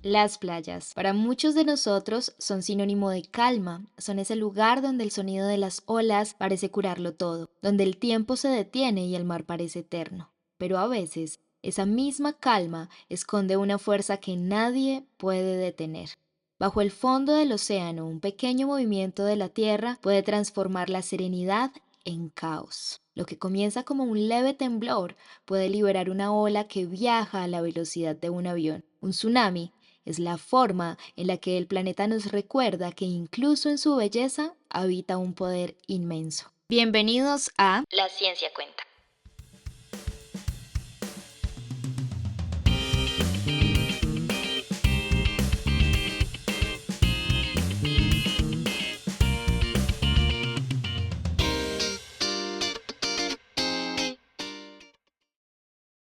Las playas, para muchos de nosotros, son sinónimo de calma, son ese lugar donde el sonido de las olas parece curarlo todo, donde el tiempo se detiene y el mar parece eterno. Pero a veces, esa misma calma esconde una fuerza que nadie puede detener. Bajo el fondo del océano, un pequeño movimiento de la tierra puede transformar la serenidad en caos. Lo que comienza como un leve temblor puede liberar una ola que viaja a la velocidad de un avión. Un tsunami es la forma en la que el planeta nos recuerda que incluso en su belleza habita un poder inmenso. Bienvenidos a La Ciencia Cuenta.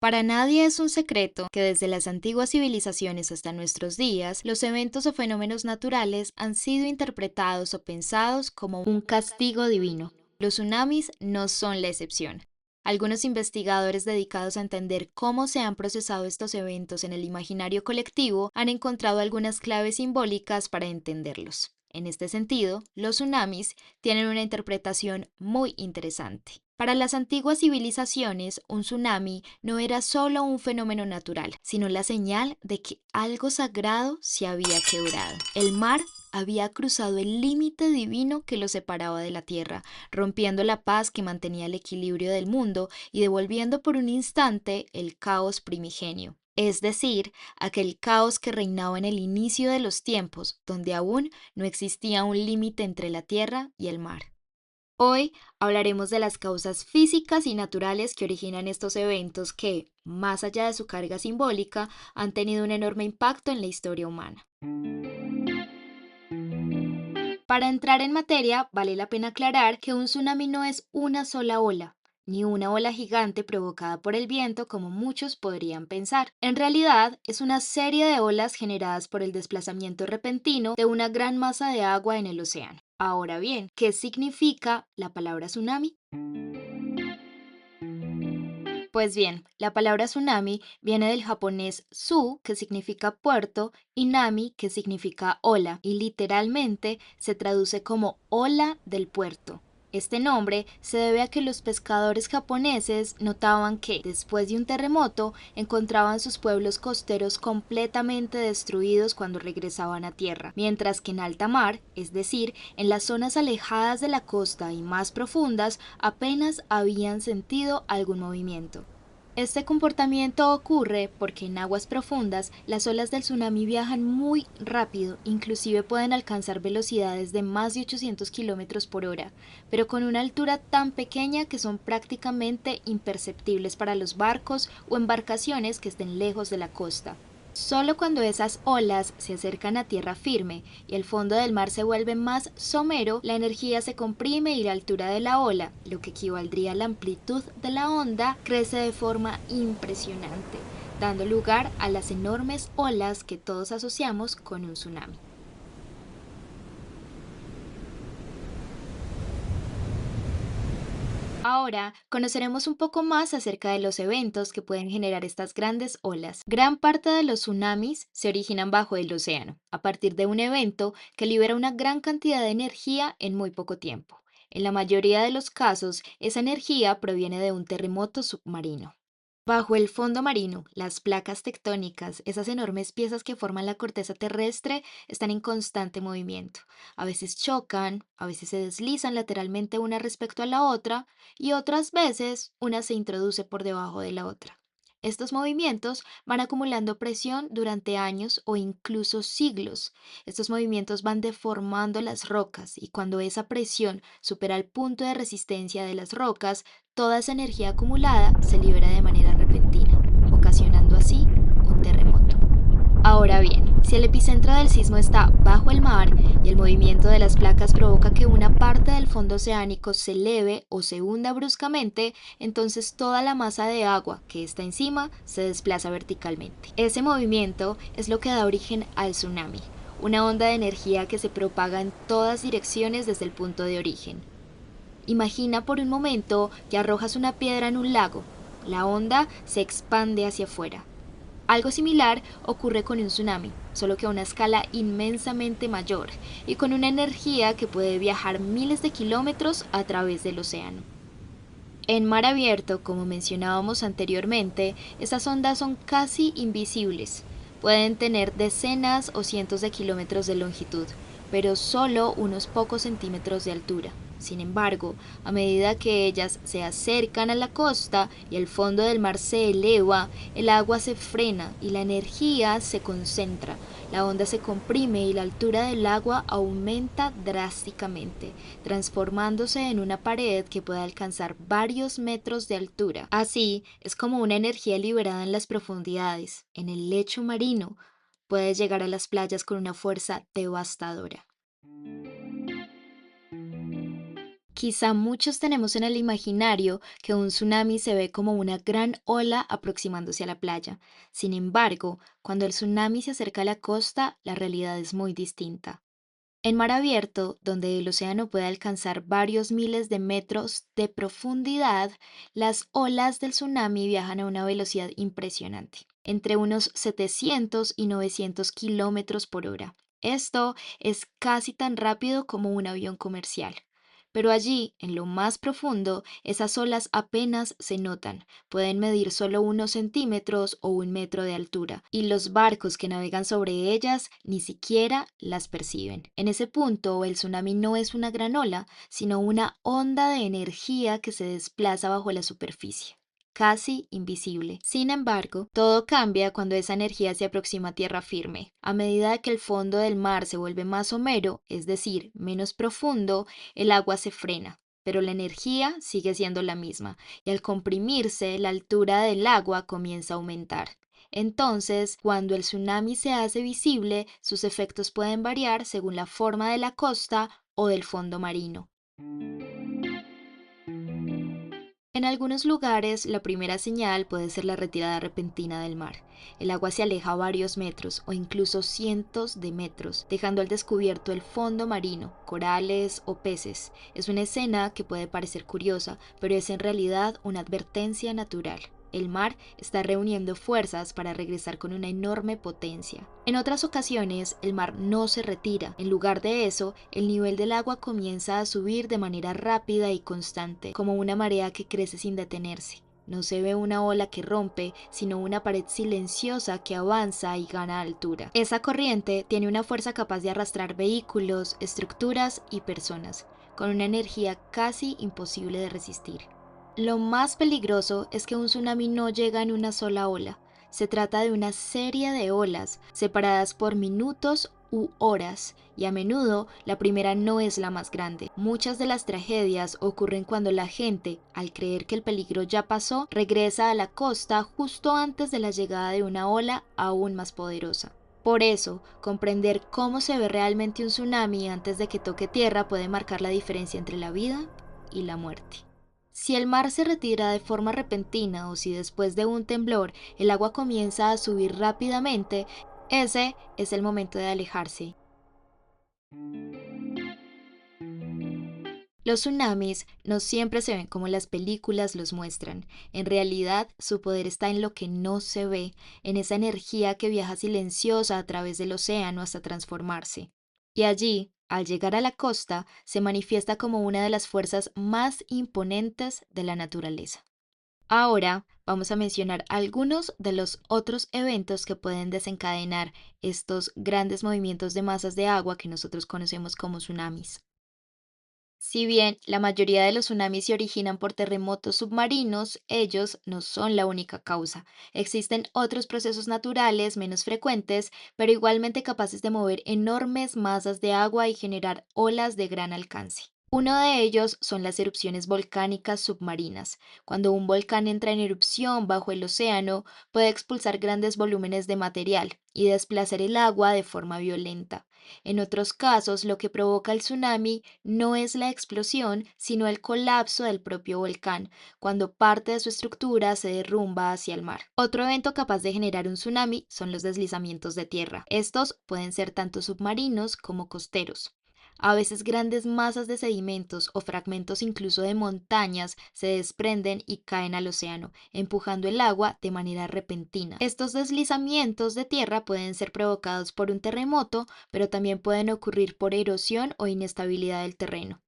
Para nadie es un secreto que desde las antiguas civilizaciones hasta nuestros días, los eventos o fenómenos naturales han sido interpretados o pensados como un castigo divino. Los tsunamis no son la excepción. Algunos investigadores dedicados a entender cómo se han procesado estos eventos en el imaginario colectivo han encontrado algunas claves simbólicas para entenderlos. En este sentido, los tsunamis tienen una interpretación muy interesante. Para las antiguas civilizaciones, un tsunami no era solo un fenómeno natural, sino la señal de que algo sagrado se había quebrado. El mar había cruzado el límite divino que lo separaba de la tierra, rompiendo la paz que mantenía el equilibrio del mundo y devolviendo por un instante el caos primigenio. Es decir, aquel caos que reinaba en el inicio de los tiempos, donde aún no existía un límite entre la tierra y el mar. Hoy hablaremos de las causas físicas y naturales que originan estos eventos que, más allá de su carga simbólica, han tenido un enorme impacto en la historia humana. Para entrar en materia, vale la pena aclarar que un tsunami no es una sola ola, ni una ola gigante provocada por el viento como muchos podrían pensar. En realidad, es una serie de olas generadas por el desplazamiento repentino de una gran masa de agua en el océano. Ahora bien, ¿qué significa la palabra tsunami? Pues bien, la palabra tsunami viene del japonés su, que significa puerto, y nami, que significa ola, y literalmente se traduce como ola del puerto. Este nombre se debe a que los pescadores japoneses notaban que, después de un terremoto, encontraban sus pueblos costeros completamente destruidos cuando regresaban a tierra, mientras que en alta mar, es decir, en las zonas alejadas de la costa y más profundas, apenas habían sentido algún movimiento. Este comportamiento ocurre porque en aguas profundas las olas del tsunami viajan muy rápido, inclusive pueden alcanzar velocidades de más de 800 kilómetros por hora, pero con una altura tan pequeña que son prácticamente imperceptibles para los barcos o embarcaciones que estén lejos de la costa. Solo cuando esas olas se acercan a tierra firme y el fondo del mar se vuelve más somero, la energía se comprime y la altura de la ola, lo que equivaldría a la amplitud de la onda, crece de forma impresionante, dando lugar a las enormes olas que todos asociamos con un tsunami. Ahora conoceremos un poco más acerca de los eventos que pueden generar estas grandes olas. Gran parte de los tsunamis se originan bajo el océano, a partir de un evento que libera una gran cantidad de energía en muy poco tiempo. En la mayoría de los casos, esa energía proviene de un terremoto submarino. Bajo el fondo marino, las placas tectónicas, esas enormes piezas que forman la corteza terrestre, están en constante movimiento. A veces chocan, a veces se deslizan lateralmente una respecto a la otra y otras veces una se introduce por debajo de la otra. Estos movimientos van acumulando presión durante años o incluso siglos. Estos movimientos van deformando las rocas y cuando esa presión supera el punto de resistencia de las rocas, toda esa energía acumulada se libera de manera repentina, ocasionando así un terremoto. Ahora bien, si el epicentro del sismo está bajo el mar y el movimiento de las placas provoca que una parte del fondo oceánico se eleve o se hunda bruscamente, entonces toda la masa de agua que está encima se desplaza verticalmente. Ese movimiento es lo que da origen al tsunami, una onda de energía que se propaga en todas direcciones desde el punto de origen. Imagina por un momento que arrojas una piedra en un lago. La onda se expande hacia afuera. Algo similar ocurre con un tsunami, solo que a una escala inmensamente mayor y con una energía que puede viajar miles de kilómetros a través del océano. En mar abierto, como mencionábamos anteriormente, esas ondas son casi invisibles. Pueden tener decenas o cientos de kilómetros de longitud, pero solo unos pocos centímetros de altura. Sin embargo, a medida que ellas se acercan a la costa y el fondo del mar se eleva, el agua se frena y la energía se concentra. La onda se comprime y la altura del agua aumenta drásticamente, transformándose en una pared que puede alcanzar varios metros de altura. Así, es como una energía liberada en las profundidades, en el lecho marino, puede llegar a las playas con una fuerza devastadora. Quizá muchos tenemos en el imaginario que un tsunami se ve como una gran ola aproximándose a la playa. Sin embargo, cuando el tsunami se acerca a la costa, la realidad es muy distinta. En mar abierto, donde el océano puede alcanzar varios miles de metros de profundidad, las olas del tsunami viajan a una velocidad impresionante, entre unos 700 y 900 kilómetros por hora. Esto es casi tan rápido como un avión comercial. Pero allí, en lo más profundo, esas olas apenas se notan, pueden medir solo unos centímetros o un metro de altura, y los barcos que navegan sobre ellas ni siquiera las perciben. En ese punto, el tsunami no es una gran ola, sino una onda de energía que se desplaza bajo la superficie, casi invisible. Sin embargo, todo cambia cuando esa energía se aproxima a tierra firme. A medida que el fondo del mar se vuelve más somero, es decir, menos profundo, el agua se frena. Pero la energía sigue siendo la misma, y al comprimirse, la altura del agua comienza a aumentar. Entonces, cuando el tsunami se hace visible, sus efectos pueden variar según la forma de la costa o del fondo marino. En algunos lugares, la primera señal puede ser la retirada repentina del mar. El agua se aleja varios metros o incluso cientos de metros, dejando al descubierto el fondo marino, corales o peces. Es una escena que puede parecer curiosa, pero es en realidad una advertencia natural. El mar está reuniendo fuerzas para regresar con una enorme potencia. En otras ocasiones, el mar no se retira. En lugar de eso, el nivel del agua comienza a subir de manera rápida y constante, como una marea que crece sin detenerse. No se ve una ola que rompe, sino una pared silenciosa que avanza y gana altura. Esa corriente tiene una fuerza capaz de arrastrar vehículos, estructuras y personas, con una energía casi imposible de resistir. Lo más peligroso es que un tsunami no llega en una sola ola. Se trata de una serie de olas, separadas por minutos u horas, y a menudo la primera no es la más grande. Muchas de las tragedias ocurren cuando la gente, al creer que el peligro ya pasó, regresa a la costa justo antes de la llegada de una ola aún más poderosa. Por eso, comprender cómo se ve realmente un tsunami antes de que toque tierra puede marcar la diferencia entre la vida y la muerte. Si el mar se retira de forma repentina o si después de un temblor el agua comienza a subir rápidamente, ese es el momento de alejarse. Los tsunamis no siempre se ven como las películas los muestran. En realidad, su poder está en lo que no se ve, en esa energía que viaja silenciosa a través del océano hasta transformarse. Y allí, al llegar a la costa, se manifiesta como una de las fuerzas más imponentes de la naturaleza. Ahora vamos a mencionar algunos de los otros eventos que pueden desencadenar estos grandes movimientos de masas de agua que nosotros conocemos como tsunamis. Si bien la mayoría de los tsunamis se originan por terremotos submarinos, ellos no son la única causa. Existen otros procesos naturales menos frecuentes, pero igualmente capaces de mover enormes masas de agua y generar olas de gran alcance. Uno de ellos son las erupciones volcánicas submarinas. Cuando un volcán entra en erupción bajo el océano, puede expulsar grandes volúmenes de material y desplazar el agua de forma violenta. En otros casos, lo que provoca el tsunami no es la explosión, sino el colapso del propio volcán, cuando parte de su estructura se derrumba hacia el mar. Otro evento capaz de generar un tsunami son los deslizamientos de tierra. Estos pueden ser tanto submarinos como costeros. A veces grandes masas de sedimentos o fragmentos incluso de montañas se desprenden y caen al océano, empujando el agua de manera repentina. Estos deslizamientos de tierra pueden ser provocados por un terremoto, pero también pueden ocurrir por erosión o inestabilidad del terreno.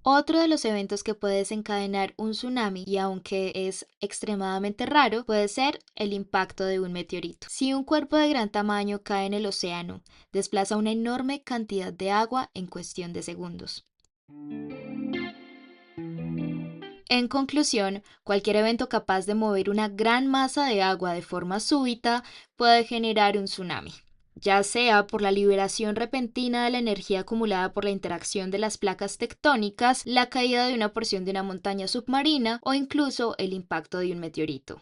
Otro de los eventos que puede desencadenar un tsunami, y aunque es extremadamente raro, puede ser el impacto de un meteorito. Si un cuerpo de gran tamaño cae en el océano, desplaza una enorme cantidad de agua en cuestión de segundos. En conclusión, cualquier evento capaz de mover una gran masa de agua de forma súbita puede generar un tsunami, ya sea por la liberación repentina de la energía acumulada por la interacción de las placas tectónicas, la caída de una porción de una montaña submarina o incluso el impacto de un meteorito.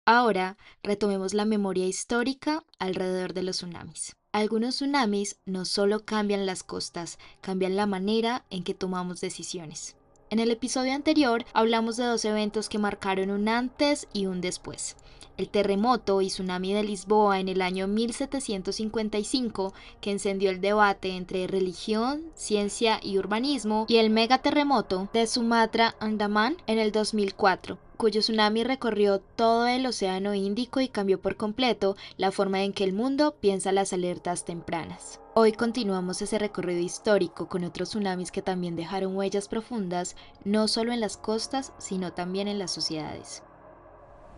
Ahora retomemos la memoria histórica alrededor de los tsunamis. Algunos tsunamis no solo cambian las costas, cambian la manera en que tomamos decisiones. En el episodio anterior hablamos de dos eventos que marcaron un antes y un después. El terremoto y tsunami de Lisboa en el año 1755, que encendió el debate entre religión, ciencia y urbanismo, y el megaterremoto de Sumatra Andaman en el 2004, cuyo tsunami recorrió todo el Océano Índico y cambió por completo la forma en que el mundo piensa las alertas tempranas. Hoy continuamos ese recorrido histórico con otros tsunamis que también dejaron huellas profundas, no solo en las costas, sino también en las sociedades.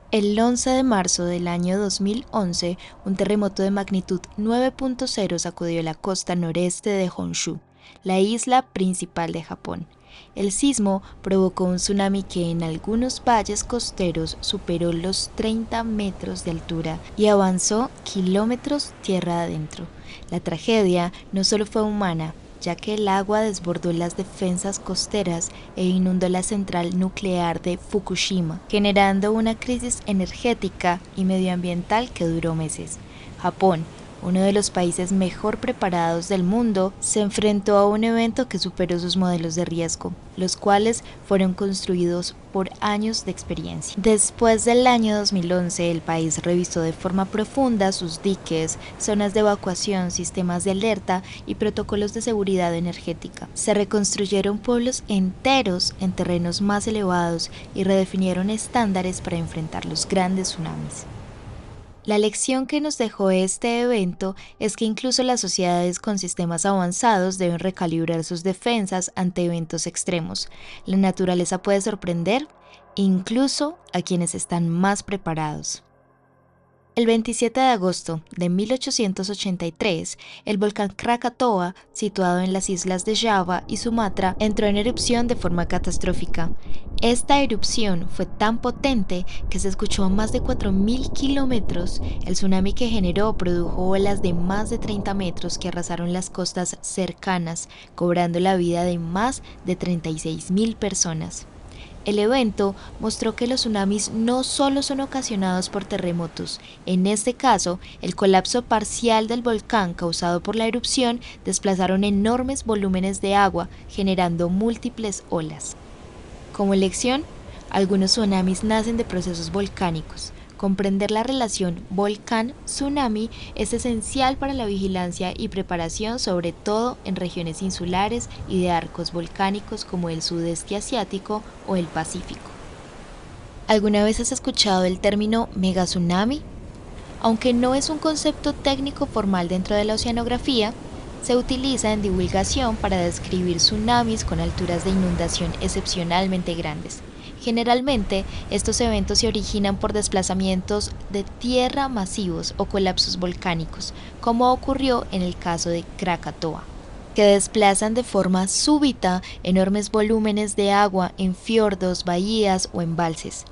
El 11 de marzo del año 2011, un terremoto de magnitud 9.0 sacudió la costa noreste de Honshu, la isla principal de Japón. El sismo provocó un tsunami que en algunos valles costeros superó los 30 metros de altura y avanzó kilómetros tierra adentro. La tragedia no solo fue humana, ya que el agua desbordó las defensas costeras e inundó la central nuclear de Fukushima, generando una crisis energética y medioambiental que duró meses. Japón, uno de los países mejor preparados del mundo, se enfrentó a un evento que superó sus modelos de riesgo, los cuales fueron construidos por años de experiencia. Después del año 2011, el país revisó de forma profunda sus diques, zonas de evacuación, sistemas de alerta y protocolos de seguridad energética. Se reconstruyeron pueblos enteros en terrenos más elevados y redefinieron estándares para enfrentar los grandes tsunamis. La lección que nos dejó este evento es que incluso las sociedades con sistemas avanzados deben recalibrar sus defensas ante eventos extremos. La naturaleza puede sorprender incluso a quienes están más preparados. El 27 de agosto de 1883, el volcán Krakatoa, situado en las islas de Java y Sumatra, entró en erupción de forma catastrófica. Esta erupción fue tan potente que se escuchó a más de 4.000 kilómetros. El tsunami que generó produjo olas de más de 30 metros que arrasaron las costas cercanas, cobrando la vida de más de 36.000 personas. El evento mostró que los tsunamis no solo son ocasionados por terremotos. En este caso, el colapso parcial del volcán causado por la erupción desplazaron enormes volúmenes de agua, generando múltiples olas. Como lección, algunos tsunamis nacen de procesos volcánicos. Comprender la relación volcán-tsunami es esencial para la vigilancia y preparación, sobre todo en regiones insulares y de arcos volcánicos como el sudeste asiático o el Pacífico. ¿Alguna vez has escuchado el término megatsunami? Aunque no es un concepto técnico formal dentro de la oceanografía, se utiliza en divulgación para describir tsunamis con alturas de inundación excepcionalmente grandes. Generalmente, estos eventos se originan por desplazamientos de tierra masivos o colapsos volcánicos, como ocurrió en el caso de Krakatoa, que desplazan de forma súbita enormes volúmenes de agua en fiordos, bahías o embalses.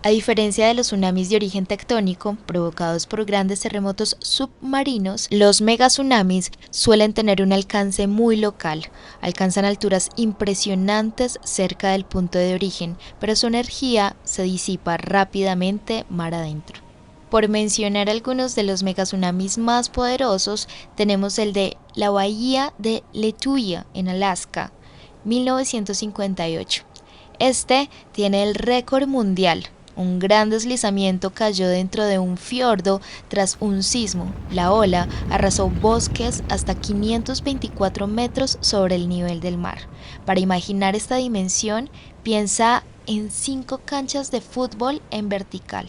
A diferencia de los tsunamis de origen tectónico provocados por grandes terremotos submarinos, los megatsunamis suelen tener un alcance muy local, alcanzan alturas impresionantes cerca del punto de origen, pero su energía se disipa rápidamente mar adentro. Por mencionar algunos de los megatsunamis más poderosos, tenemos el de la bahía de Letuya en Alaska, 1958. Este tiene el récord mundial. Un gran deslizamiento cayó dentro de un fiordo tras un sismo. La ola arrasó bosques hasta 524 metros sobre el nivel del mar. Para imaginar esta dimensión, piensa en 5 canchas de fútbol en vertical.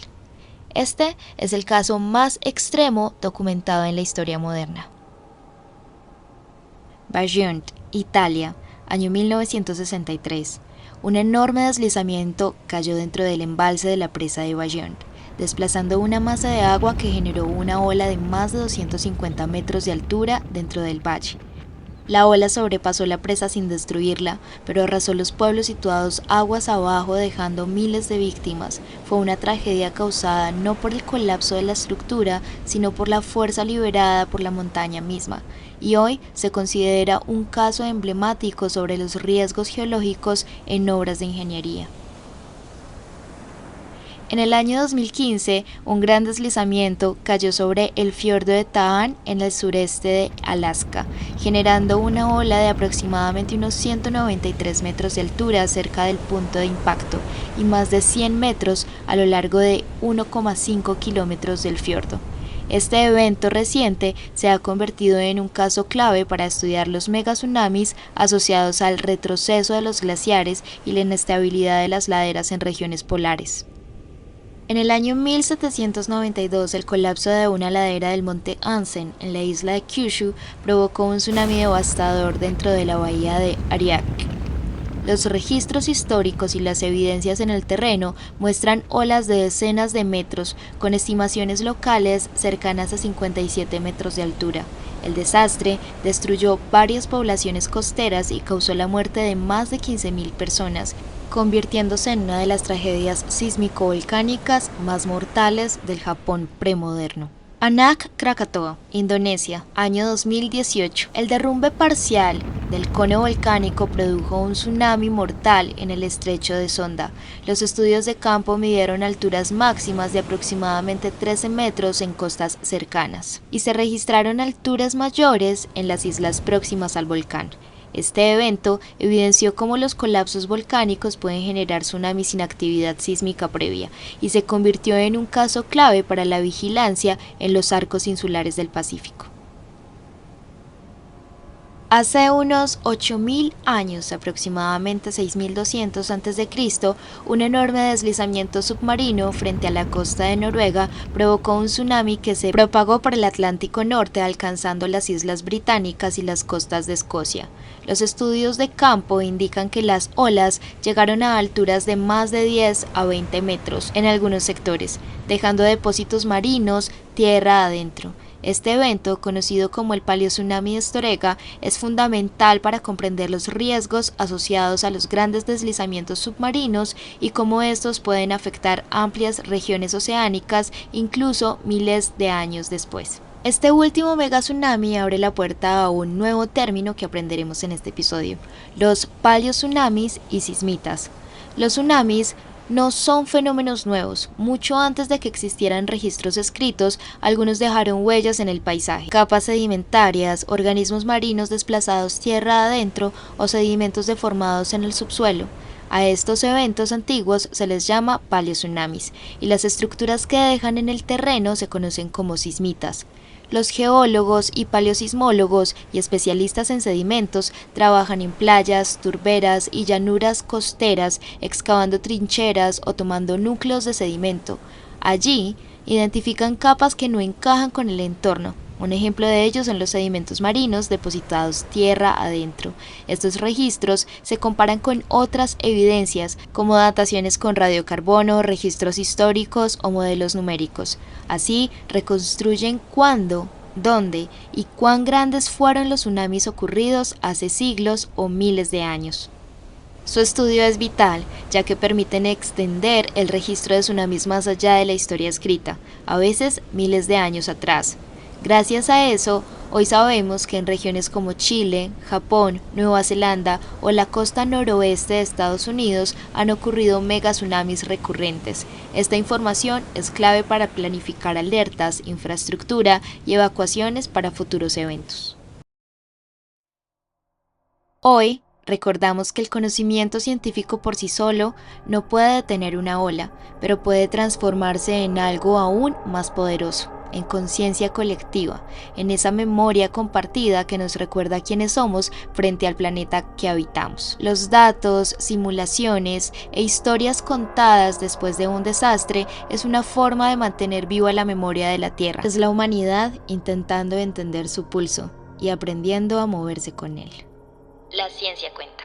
Este es el caso más extremo documentado en la historia moderna. Vajont, Italia, año 1963. Un enorme deslizamiento cayó dentro del embalse de la presa de Vajont, desplazando una masa de agua que generó una ola de más de 250 metros de altura dentro del valle. La ola sobrepasó la presa sin destruirla, pero arrasó los pueblos situados aguas abajo, dejando miles de víctimas. Fue una tragedia causada no por el colapso de la estructura, sino por la fuerza liberada por la montaña misma, y hoy se considera un caso emblemático sobre los riesgos geológicos en obras de ingeniería. En el año 2015, un gran deslizamiento cayó sobre el fiordo de Tahan en el sureste de Alaska, generando una ola de aproximadamente unos 193 metros de altura cerca del punto de impacto y más de 100 metros a lo largo de 1,5 kilómetros del fiordo. Este evento reciente se ha convertido en un caso clave para estudiar los megatsunamis asociados al retroceso de los glaciares y la inestabilidad de las laderas en regiones polares. En el año 1792, el colapso de una ladera del monte Ansen en la isla de Kyushu provocó un tsunami devastador dentro de la bahía de Ariake. Los registros históricos y las evidencias en el terreno muestran olas de decenas de metros, con estimaciones locales cercanas a 57 metros de altura. El desastre destruyó varias poblaciones costeras y causó la muerte de más de 15.000 personas, convirtiéndose en una de las tragedias sísmico-volcánicas más mortales del Japón premoderno. Anak Krakatoa, Indonesia, año 2018. El derrumbe parcial del cono volcánico produjo un tsunami mortal en el estrecho de Sonda. Los estudios de campo midieron alturas máximas de aproximadamente 13 metros en costas cercanas, y se registraron alturas mayores en las islas próximas al volcán. Este evento evidenció cómo los colapsos volcánicos pueden generar tsunamis sin actividad sísmica previa y se convirtió en un caso clave para la vigilancia en los arcos insulares del Pacífico. Hace unos 8.000 años, aproximadamente 6.200 a.C., un enorme deslizamiento submarino frente a la costa de Noruega provocó un tsunami que se propagó por el Atlántico Norte, alcanzando las Islas Británicas y las costas de Escocia. Los estudios de campo indican que las olas llegaron a alturas de más de 10 a 20 metros en algunos sectores, dejando depósitos marinos tierra adentro. Este evento, conocido como el Paleotsunami de Storegga, es fundamental para comprender los riesgos asociados a los grandes deslizamientos submarinos y cómo estos pueden afectar amplias regiones oceánicas, incluso miles de años después. Este último megatsunami abre la puerta a un nuevo término que aprenderemos en este episodio: los paleotsunamis y sismitas. Los tsunamis no son fenómenos nuevos. Mucho antes de que existieran registros escritos, algunos dejaron huellas en el paisaje: capas sedimentarias, organismos marinos desplazados tierra adentro o sedimentos deformados en el subsuelo. A estos eventos antiguos se les llama paleotsunamis, y las estructuras que dejan en el terreno se conocen como sismitas. Los geólogos y paleosismólogos y especialistas en sedimentos trabajan en playas, turberas y llanuras costeras, excavando trincheras o tomando núcleos de sedimento. Allí identifican capas que no encajan con el entorno. Un ejemplo de ello son los sedimentos marinos depositados tierra adentro. Estos registros se comparan con otras evidencias, como dataciones con radiocarbono, registros históricos o modelos numéricos. Así, reconstruyen cuándo, dónde y cuán grandes fueron los tsunamis ocurridos hace siglos o miles de años. Su estudio es vital, ya que permiten extender el registro de tsunamis más allá de la historia escrita, a veces miles de años atrás. Gracias a eso, hoy sabemos que en regiones como Chile, Japón, Nueva Zelanda o la costa noroeste de Estados Unidos han ocurrido megatsunamis recurrentes. Esta información es clave para planificar alertas, infraestructura y evacuaciones para futuros eventos. Hoy Recordamos que el conocimiento científico por sí solo no puede detener una ola, pero puede transformarse en algo aún más poderoso, en conciencia colectiva, en esa memoria compartida que nos recuerda quiénes somos frente al planeta que habitamos. Los datos, simulaciones e historias contadas después de un desastre es una forma de mantener viva la memoria de la Tierra. Es la humanidad intentando entender su pulso y aprendiendo a moverse con él. La ciencia cuenta.